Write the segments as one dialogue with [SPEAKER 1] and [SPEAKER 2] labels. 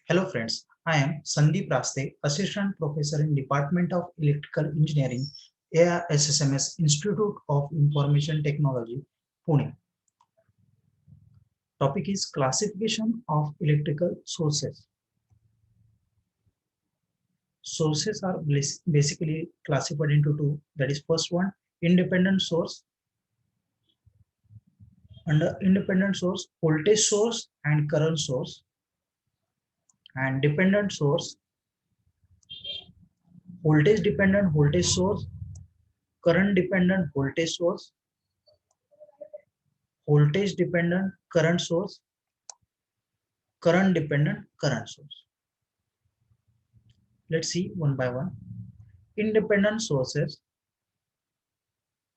[SPEAKER 1] Hello friends, I am Sandeep Raste, Assistant Professor in Department of Electrical Engineering, AISSMS Institute of Information Technology, Pune. Topic is classification of electrical sources. Sources are basically classified into two. That is first one, independent source. Under independent source, voltage source and current source, and dependent source, voltage source, current dependent voltage source, voltage dependent current source, current dependent current source. Let's see one by one. Independent sources,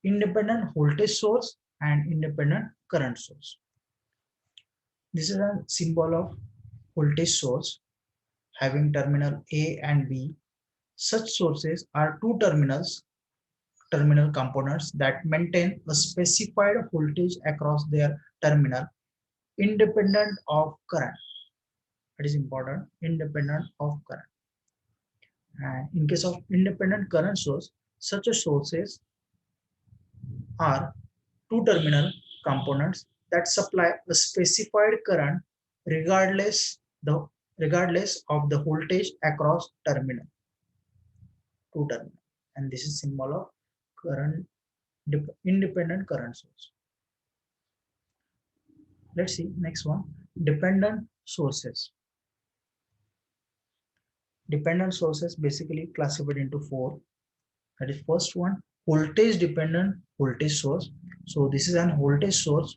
[SPEAKER 1] independent voltage source and independent current source. This is a symbol of voltage source having terminal A and B. Such sources are terminal components that maintain a specified voltage across their terminal independent of current. That is important, independent of current. And in case of independent current source, such sources are two terminal components that supply a specified current regardless the regardless of the voltage across terminal, two terminal. And this is symbol of current independent current source. Let's see next one, dependent sources. Dependent sources basically classified into four. That is first one, voltage dependent voltage source. So this is an voltage source.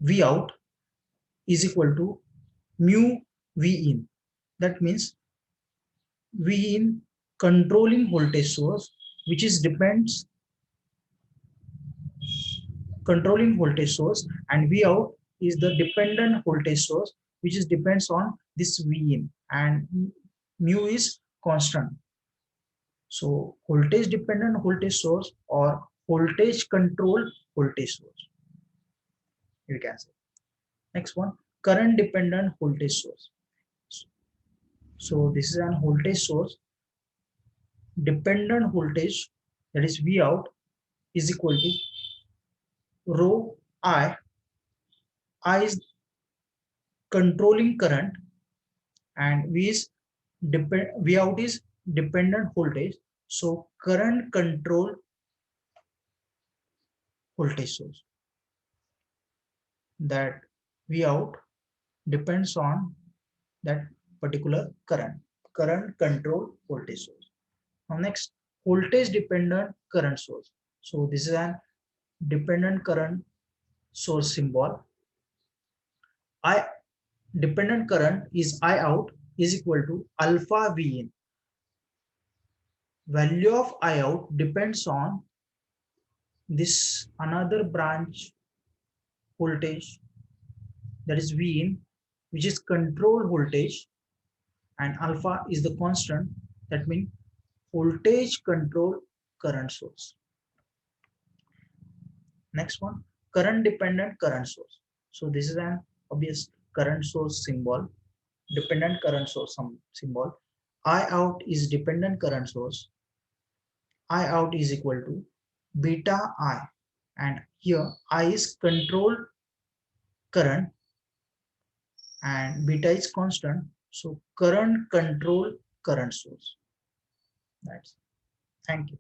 [SPEAKER 1] V out is equal to mu V in. That means V in controlling voltage source, which is depends controlling voltage source, and V out is the dependent voltage source, which is depends on this V in, and mu is constant. So voltage dependent voltage source or voltage controlled voltage source, you can say. Next one, current dependent voltage source. So this is an voltage source. Dependent voltage, that is V out, is equal to rho I. I is controlling current and V out is dependent voltage. So current control voltage source, that V out depends on that particular current control voltage source. Now next, voltage dependent current source. So this is an dependent current source symbol. I dependent current is I out is equal to alpha V in. Value of I out depends on this another branch voltage, that is V in, which is control voltage, and alpha is the constant, that means voltage control current source. Next one, current dependent current source. So this is an obvious current source symbol, dependent current source symbol. I out is dependent current source. I out is equal to beta I, and here I is control current and beta is constant. So current control current source. That's, thank you.